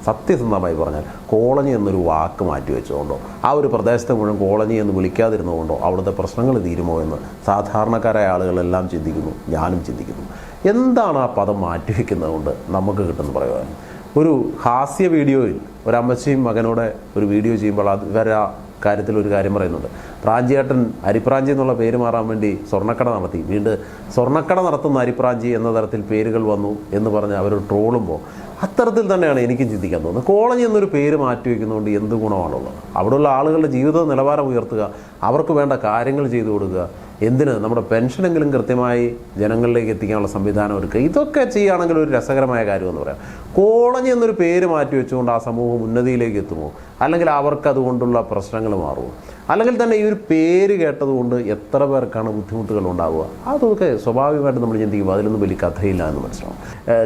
സത്യസന്ധമായി പറഞ്ഞാൽ കോളനി എന്നൊരു വാക്ക് മാറ്റിവെച്ചുകൊണ്ടോ ആ ഒരു പ്രദേശത്തെ മുഴുവൻ കോളനി എന്ന് വിളിക്കാതിരുന്നുകൊണ്ടോ അവിടുത്തെ പ്രശ്നങ്ങൾ തീരുമോ എന്ന് സാധാരണക്കാരായ ആളുകളെല്ലാം ചിന്തിക്കുന്നു, ഞാനും ചിന്തിക്കുന്നു. എന്താണ് ആ പദം മാറ്റിവെക്കുന്നത് കൊണ്ട് നമുക്ക് കിട്ടുന്ന പ്രയോജനം? ഒരു ഹാസ്യ വീഡിയോയിൽ ഒരമ്മച്ചിയും മകനോടെ ഒരു വീഡിയോ ചെയ്യുമ്പോൾ അത് ഇവർ ആ കാര്യത്തിൽ ഒരു കാര്യം പറയുന്നുണ്ട്. പ്രാഞ്ചിയേട്ടൻ അരിപ്രാഞ്ചി എന്നുള്ള പേര് മാറാൻ വേണ്ടി സ്വർണ്ണക്കട നടത്തി, വീണ്ടും സ്വർണ്ണക്കട നടത്തുന്ന അരിപ്രാഞ്ചി എന്ന തരത്തിൽ പേരുകൾ വന്നു എന്ന് പറഞ്ഞ് അവർ ട്രോളുമ്പോൾ അത്തരത്തിൽ തന്നെയാണ് എനിക്കും ചിന്തിക്കാൻ തോന്നുന്നത്. കോളനി എന്നൊരു പേര് മാറ്റിവെക്കുന്നതുകൊണ്ട് എന്ത് ഗുണമാണുള്ളത്? അവിടെയുള്ള ആളുകളുടെ ജീവിത നിലവാരം ഉയർത്തുക, അവർക്ക് വേണ്ട കാര്യങ്ങൾ ചെയ്തു കൊടുക്കുക, എന്തിന് നമ്മുടെ പെൻഷനെങ്കിലും കൃത്യമായി ജനങ്ങളിലേക്ക് എത്തിക്കാനുള്ള സംവിധാനം ഒരുക്കുക, ഇതൊക്കെ ചെയ്യുകയാണെങ്കിൽ ഒരു രസകരമായ കാര്യമെന്ന് പറയാം. കോളനി എന്നൊരു പേര് മാറ്റി വെച്ചുകൊണ്ട് ആ സമൂഹം ഉന്നതിയിലേക്ക് എത്തുമോ? അല്ലെങ്കിൽ അവർക്ക് അതുകൊണ്ടുള്ള പ്രശ്നങ്ങൾ മാറുമോ? അല്ലെങ്കിൽ തന്നെ ഈ ഒരു പേര് കേട്ടതുകൊണ്ട് എത്ര പേർക്കാണ് ബുദ്ധിമുട്ടുകൾ ഉണ്ടാവുക? അതൊക്കെ സ്വാഭാവികമായിട്ട് നമ്മൾ ചിന്തിക്കുമ്പോൾ അതിലൊന്നും വലിയ കഥയില്ല എന്ന് മനസ്സിലാവും.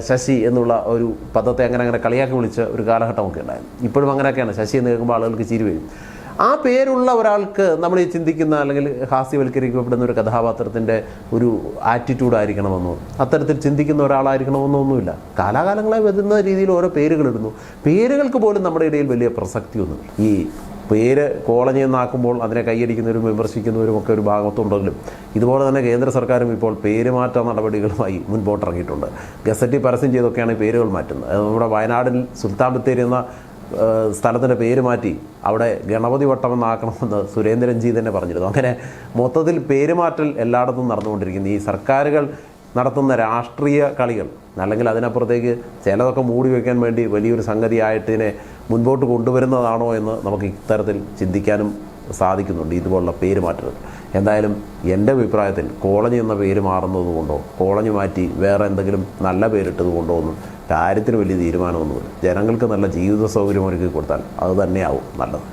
ശശി എന്നുള്ള ഒരു പദത്തെ അങ്ങനെ കളിയാക്കി വിളിച്ച ഒരു കാലഘട്ടമൊക്കെ ഉണ്ടായിരുന്നു. ഇപ്പോഴും അങ്ങനെയൊക്കെയാണ്. ശശി എന്ന് കേൾക്കുമ്പോൾ ആളുകൾക്ക് ചിരി വരും. ആ പേരുള്ള ഒരാൾക്ക് നമ്മൾ ഈ ചിന്തിക്കുന്ന അല്ലെങ്കിൽ ഹാസ്യവൽക്കരിക്കപ്പെടുന്ന ഒരു കഥാപാത്രത്തിൻ്റെ ഒരു ആറ്റിറ്റ്യൂഡ് ആയിരിക്കണമെന്നോ അത്തരത്തിൽ ചിന്തിക്കുന്ന ഒരാളായിരിക്കണമെന്നോ ഒന്നുമില്ല. കാലാകാലങ്ങളായി വരുന്ന രീതിയിൽ ഓരോ പേരുകളിടുന്നു. പേരുകൾക്ക് പോലും നമ്മുടെ ഇടയിൽ വലിയ പ്രസക്തിയൊന്നുമില്ല. ഈ പേര് കോളനി എന്നാക്കുമ്പോൾ അതിനെ കൈയടിക്കുന്നവരും വിമർശിക്കുന്നവരും ഒക്കെ ഒരു ഭാഗത്തുണ്ടെങ്കിലും ഇതുപോലെ തന്നെ കേന്ദ്ര സർക്കാരും ഇപ്പോൾ പേരുമാറ്റ നടപടികളുമായി മുൻപോട്ടിറങ്ങിയിട്ടുണ്ട്. ഗസറ്റിൽ പരസ്യം ചെയ്തൊക്കെയാണ് പേരുകൾ മാറ്റുന്നത്. നമ്മുടെ വയനാടിൽ സുൽത്താൻ ബത്തേരി എന്ന സ്ഥലത്തിൻ്റെ പേര് മാറ്റി അവിടെ ഗണപതി വട്ടമെന്നാക്കണമെന്ന് സുരേന്ദ്രൻജി തന്നെ പറഞ്ഞിരുന്നു. അങ്ങനെ മൊത്തത്തിൽ പേരുമാറ്റൽ എല്ലായിടത്തും നടന്നുകൊണ്ടിരിക്കുന്നു. ഈ സർക്കാരുകൾ നടത്തുന്ന രാഷ്ട്രീയ കളികൾ അല്ലെങ്കിൽ അതിനപ്പുറത്തേക്ക് ചിലതൊക്കെ മൂടി വയ്ക്കാൻ വേണ്ടി വലിയൊരു സംഗതിയായിട്ട് ഇതിനെ മുൻപോട്ട് കൊണ്ടുവരുന്നതാണോ എന്ന് നമുക്ക് ഇത്തരത്തിൽ ചിന്തിക്കാനും സാധിക്കുന്നുണ്ട്, ഇതുപോലുള്ള പേര് മാറ്റുന്നത്. എന്തായാലും എൻ്റെ അഭിപ്രായത്തിൽ കോളനി എന്ന പേര് മാറുന്നത് കൊണ്ടോ കോളനി മാറ്റി വേറെ എന്തെങ്കിലും നല്ല പേരിട്ടത് കൊണ്ടോ ഒന്നും കാര്യത്തിന് വലിയ തീരുമാനമൊന്നുമില്ല. ജനങ്ങൾക്ക് നല്ല ജീവിത സൗകര്യം ഒരുക്കി കൊടുത്താൽ അത് തന്നെയാവും നല്ലത്.